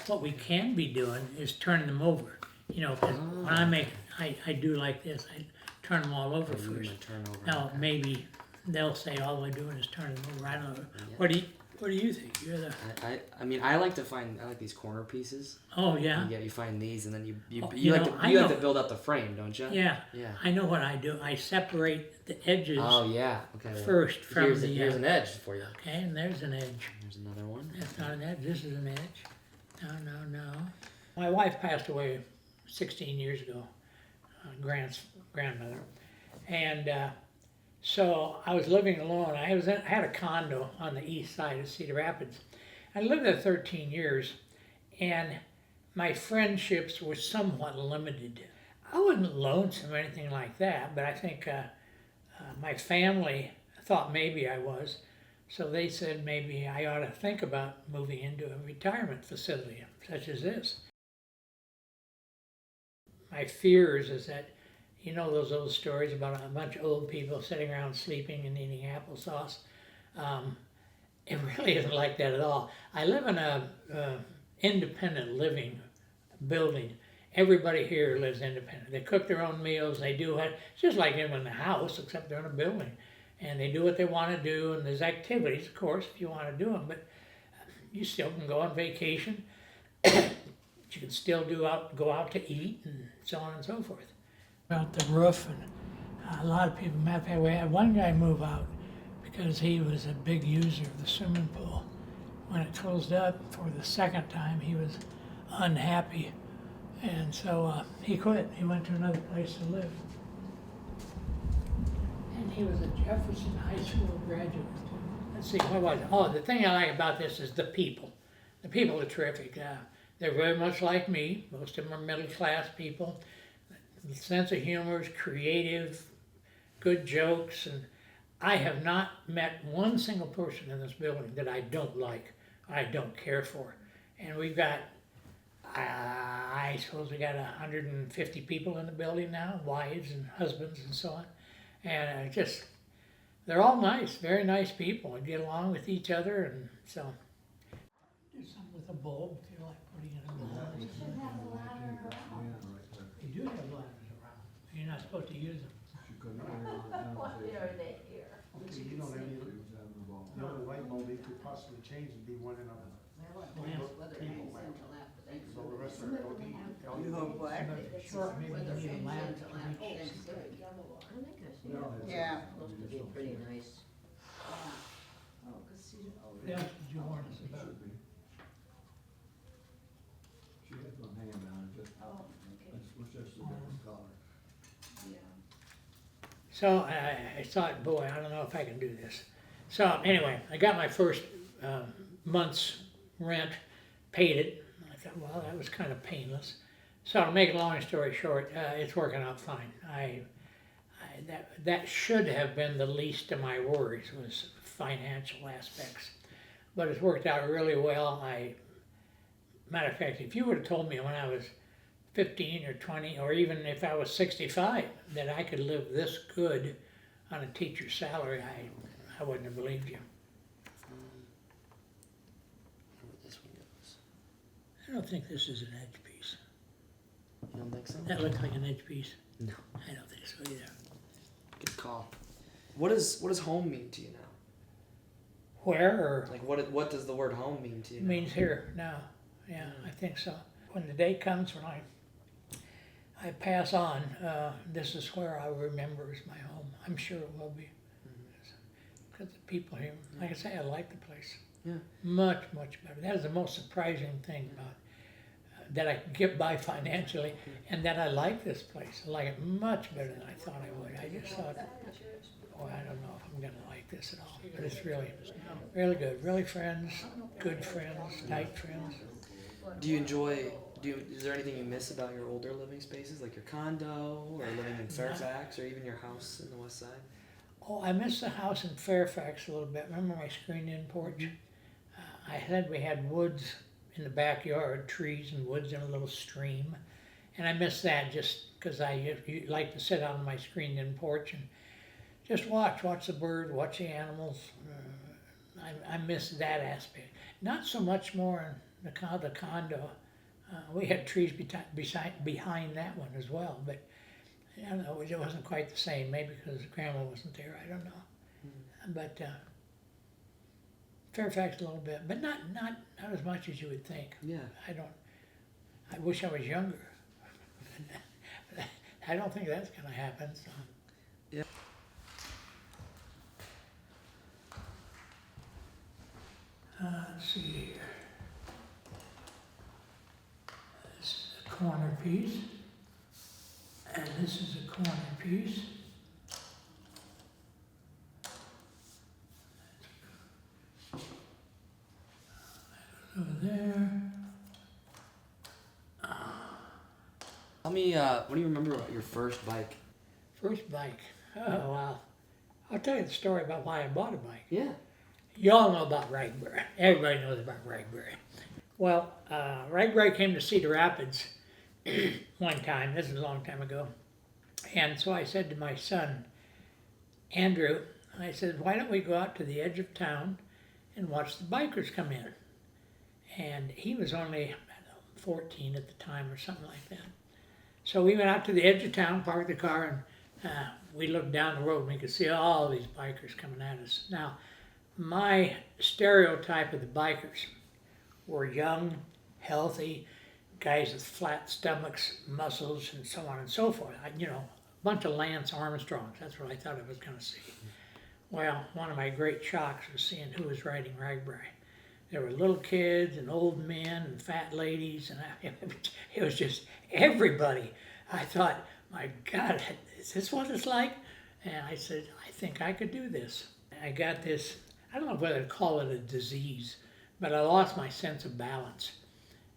what we can be doing is turning them over. You know, 'cause when I do like this, I turn them all over You first. might turn over. Now, okay. maybe they'll say all we're doing is turning them over, I don't know. Yeah. What do you think? You're the, I mean, I like these corner pieces. oh, yeah? Yeah, you find these, and then you Oh, you you like know, to I you like know. to build up the frame, don't you? Yeah, Yeah. I know what I do. I separate the edges Oh yeah. Okay. Well, first from here's the, here's an edge for you. okay, and there's an edge. Here's another one. That's not an edge, this is an edge. No. My wife passed away 16 years ago, grandmother. And so I was living alone. I had a condo on the east side of Cedar Rapids. I lived there 13 years, and my friendships were somewhat limited. I wasn't lonesome or anything like that, but I think my family thought maybe I was. So they said maybe I ought to think about moving into a retirement facility such as this. My fears is that, you know, those old stories about a bunch of old people sitting around sleeping and eating applesauce. It really isn't like that at all. I live in a independent living building. Everybody here lives independent. They cook their own meals. They do it. It's just like them in the house, except they're in a building. And they do what they want to do. And there's activities, of course, if you want to do them. But you still can go on vacation. You can still go out to eat and so on and so forth. About the roof, and a lot of people, matter of fact, we had one guy move out because he was a big user of the swimming pool. When it closed up for the second time, he was unhappy, and so he quit. He went to another place to live. And he was a Jefferson High School graduate. Let's see, what was it? Oh, the thing I like about this is the people. The people are terrific. They're very much like me. Most of them are middle class people. The sense of humor is creative, good jokes, and I have not met one single person in this building that I don't like, I don't care for. And we've got, I suppose we got 150 people in the building now, wives and husbands and so on. And they're all nice, very nice people, and get along with each other, and so. Do something with a bulb, if you like putting it in the wall. We should have a ladder around. You do have ladders around, you're not supposed to use them. Why are they here? Okay, you don't have any, the only light bulb they could possibly change would be one in a, Well, it depends whether it hangs until after so the Thanksgiving. rest are LED. You hope what? Sure, maybe Whether you it need a hangs ladder until to reach. after Thanksgiving. I think I see it. Yeah. Supposed to be pretty nice. Oh, cause Cedar, oh, What else did you warn us about? She has one hanging down, just, oh, okay, I just wish that's a different color. yeah. So I thought, boy, I don't know if I can do this. So anyway, I got my first month's rent, paid it. I thought, well, that was kind of painless. So to make a long story short, it's working out fine. That should have been the least of my worries, was financial aspects. But it's worked out really well. Matter of fact, if you would have told me when I was 15 or 20, or even if I was 65, that I could live this good on a teacher's salary, I wouldn't have believed you. Where this one goes. I don't think this is an edge piece. You don't think so? That looks like an edge piece. No. I don't think so either. Good call. What does home mean to you now? Where, or Like what does the word home mean to you? it now? means here now. Yeah, I think so. When the day comes when I pass on, this is where I remember as my home. I'm sure it will be. Because the people here, like I say, I like the place. Yeah. Much, much better. That is the most surprising thing about that I can get by financially, and that I like this place. I like it much better than I thought I would. I just thought, boy, I don't know if I'm gonna like this at all. But it's really, really good. Really friends, good friends, tight friends. Do you enjoy? Is there anything you miss about your older living spaces, like your condo, or living in Fairfax, or even your house in the West Side? Oh, I miss the house in Fairfax a little bit. Remember my screened-in porch? I said we had woods in the backyard, trees and woods and a little stream. And I miss that just because I like to sit on my screened-in porch and just watch the birds, watch the animals. I miss that aspect. Not so much more the condo, we had trees behind that one as well, but I don't know, it wasn't quite the same, maybe because Grandma wasn't there, I don't know. But Fairfax a little bit, but not as much as you would think. Yeah. I wish I was younger. I don't think that's gonna happen, so. Yeah. Let's see here. This is a corner piece, and this is a corner piece. Over there. Tell me, what do you remember about your first bike? First bike. Oh, wow. I'll tell you the story about why I bought a bike. Yeah. You all know about Ragberry. Everybody knows about Ragberry. Well, Ragberry came to Cedar Rapids one time. This is a long time ago. And so I said to my son, Andrew, I said, why don't we go out to the edge of town and watch the bikers come in? And he was only, I don't know, 14 at the time or something like that. So we went out to the edge of town, parked the car, and we looked down the road and we could see all these bikers coming at us. Now, my stereotype of the bikers were young, healthy, guys with flat stomachs, muscles, and so on and so forth. A bunch of Lance Armstrongs. That's what I thought I was going to see. Well, one of my great shocks was seeing who was riding Ragberry. There were little kids and old men and fat ladies, and it was just everybody. I thought, my God, is this what it's like? And I said, I think I could do this. I got this, I don't know whether to call it a disease, but I lost my sense of balance.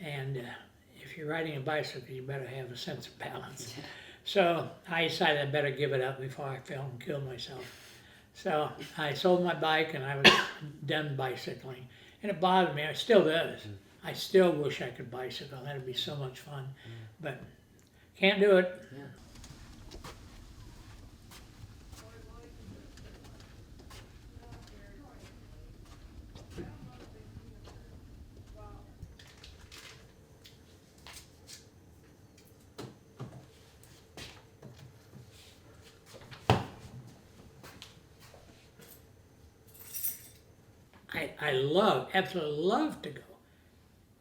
And if you're riding a bicycle, you better have a sense of balance. So I decided I better give it up before I fell and killed myself. So I sold my bike and I was done bicycling. And it bothered me, it still does. I still wish I could bicycle, that'd be so much fun. But can't do it. Yeah. I absolutely love to go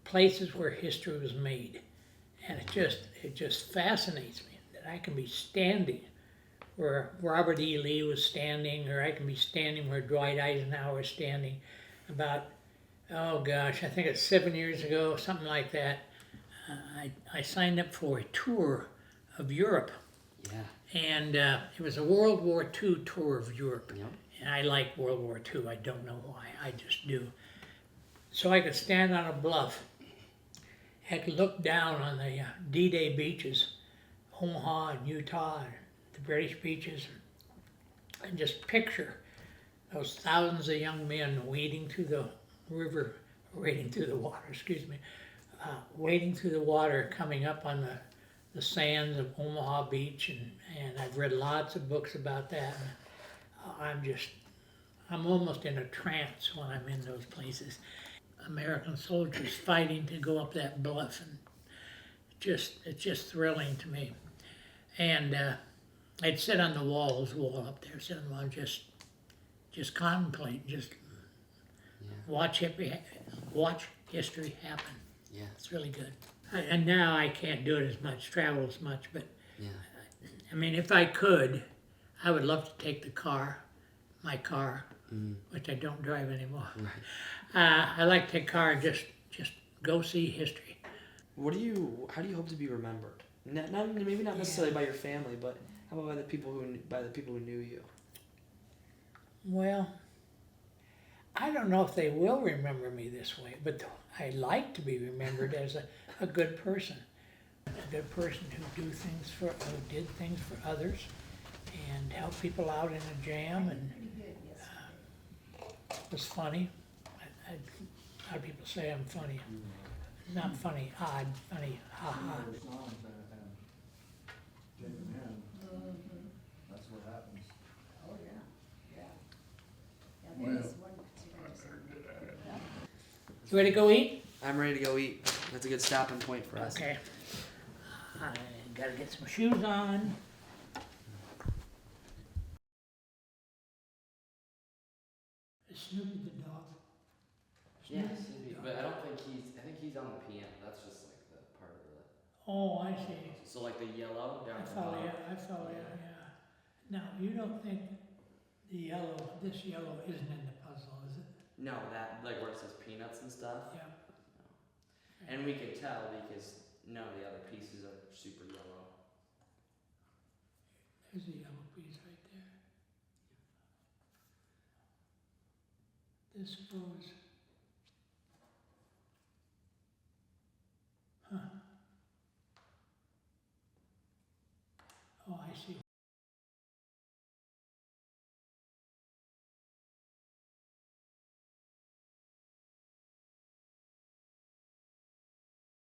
places where history was made. And it just fascinates me that I can be standing where Robert E. Lee was standing, or I can be standing where Dwight Eisenhower was standing. About, oh gosh, I think it's 7 years ago, something like that. I signed up for a tour of Europe. Yeah. And it was a World War II tour of Europe. Yep. And I like World War II, I don't know why, I just do. So I could stand on a bluff. I could look down on the D-Day beaches, Omaha and Utah, and the British beaches, and just picture those thousands of young men wading through the river, wading through the water, coming up on the sands of Omaha Beach, and I've read lots of books about that. And I'm almost in a trance when I'm in those places. American soldiers fighting to go up that bluff, and it's just thrilling to me. And I'd sit on the wall up there, sit on the wall, just contemplate, just watch history happen. Yeah. It's really good. And now I can't do it as much, travel as much, but Yeah. I mean, if I could, I would love to take my car, which I don't drive anymore. Right. I like to take a car and just go see history. How do you hope to be remembered? Maybe not necessarily by your family, but how about by the people who knew you? Well, I don't know if they will remember me this way, but I like to be remembered as a good person. A good person who did things for others and helped people out in a jam and was funny. A lot of people say I'm funny. Not funny, odd, funny, ha ha. There were songs that have taken in, that's what happens. Oh, yeah. Yeah, there is one particular song. You ready to go eat? I'm ready to go eat. That's a good stopping point for us. Okay. I gotta get some shoes on. Is Snoopy the dog? Yes, Snoopy the but I dog. don't think I think he's on the piano. That's just like the part of the. Oh, I see. So like the yellow down I at the follow bottom. you, I follow you, yeah. Now, you don't think the yellow, this yellow isn't in the puzzle, is it? No, that like where it says peanuts and stuff. Yeah. And we can tell because none of the other pieces are super yellow. There's a yellow piece right there. This goes